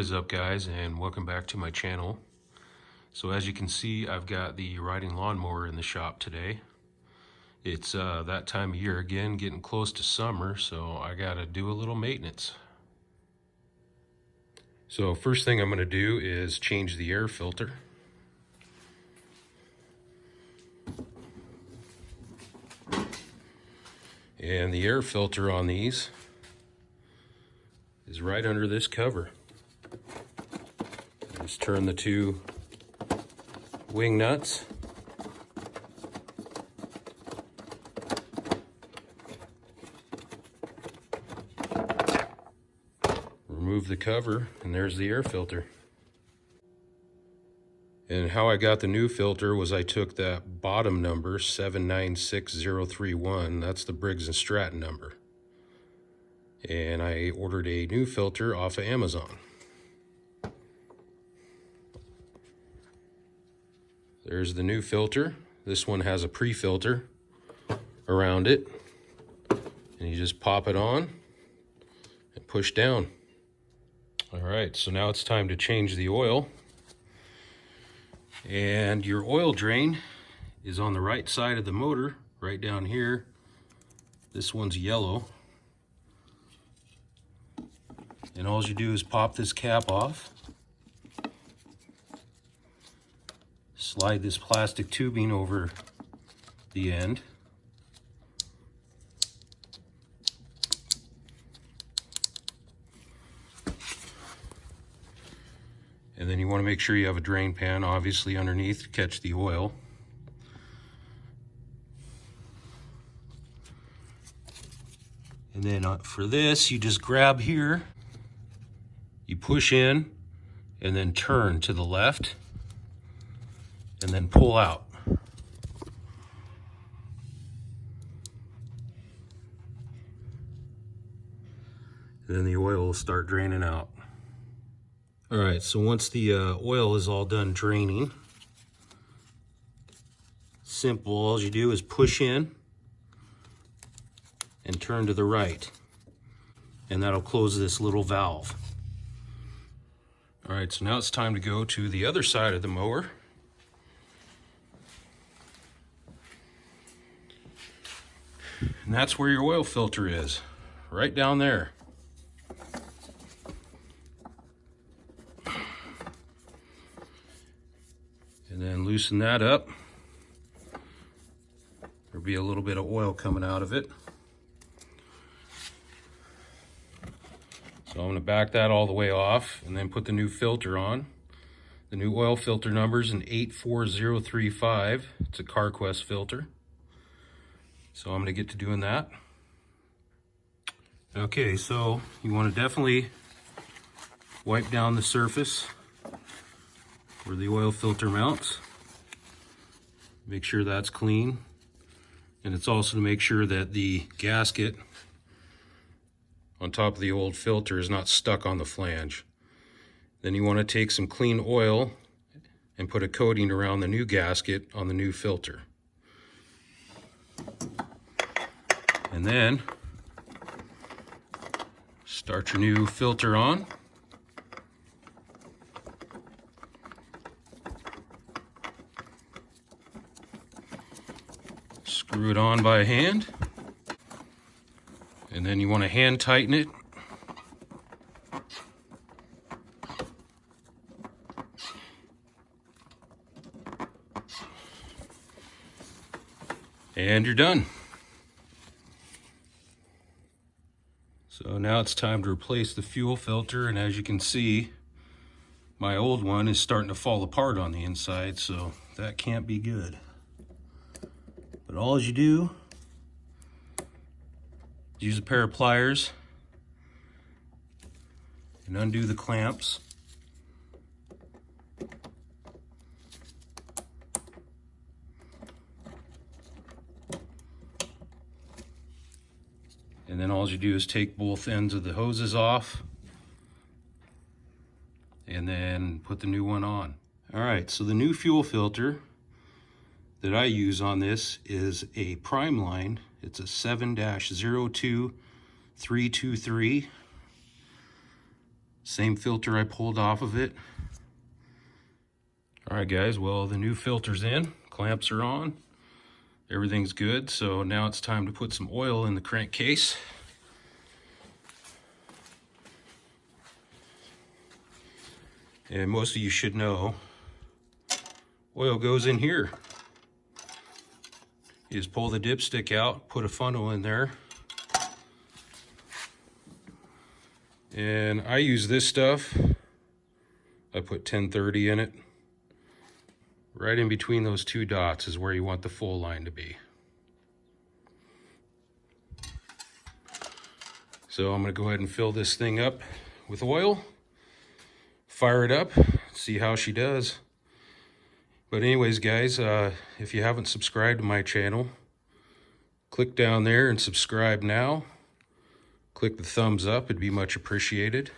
is up, guys, and welcome back to my channel. So as you can see, I've got the riding lawnmower in the shop today. It's that time of year again, getting close to summer, so I gotta do a little maintenance. So first thing I'm going to do is change the air filter. And the air filter on these is right under this cover. Just turn the two wing nuts. Remove the cover, and there's the air filter. And how I got the new filter was I took that bottom number, 796031, that's the Briggs and Stratton number. And I ordered a new filter off of Amazon. There's the new filter. This one has a pre-filter around it. And you just pop it on and push down. All right, so now it's time to change the oil. And your oil drain is on the right side of the motor, right down here. This one's yellow. And all you do is pop this cap off. Slide this plastic tubing over the end. And then you want to make sure you have a drain pan, obviously, underneath to catch the oil. And then for this, you just grab here, you push in, and then turn to the left, and then pull out. And then the oil will start draining out. All right, so once the oil is all done draining, simple, all you do is push in and turn to the right, and that'll close this little valve. All right, so now it's time to go to the other side of the mower. And that's where your oil filter is, right down there. And then loosen that up. There'll be a little bit of oil coming out of it. So I'm going to back that all the way off and then put the new filter on. The new oil filter number is an 84035. It's a CarQuest filter. So I'm going to get to doing that. Okay, so you want to definitely wipe down the surface where the oil filter mounts. Make sure that's clean. And it's also to make sure that the gasket on top of the old filter is not stuck on the flange. Then you want to take some clean oil and put a coating around the new gasket on the new filter. And then start your new filter on. Screw it on by hand. And then you want to hand tighten it. And you're done. So now it's time to replace the fuel filter, and as you can see, my old one is starting to fall apart on the inside, so that can't be good. But all you do is use a pair of pliers and undo the clamps. And then all you do is take both ends of the hoses off and then put the new one on. All right, so the new fuel filter that I use on this is a prime line. It's a 7-02323. Same filter I pulled off of it. All right, guys, well, the new filter's in, clamps are on, everything's good. So now it's time to put some oil in the crankcase. And most of you should know, oil goes in here. You just pull the dipstick out, put a funnel in there. And I use this stuff. I put 1030 in it. Right in between those two dots is where you want the full line to be. So I'm going to go ahead and fill this thing up with oil. Fire it up, see how she does. But anyways, guys, if you haven't subscribed to my channel, click down there and subscribe now. Click the thumbs up, it'd be much appreciated.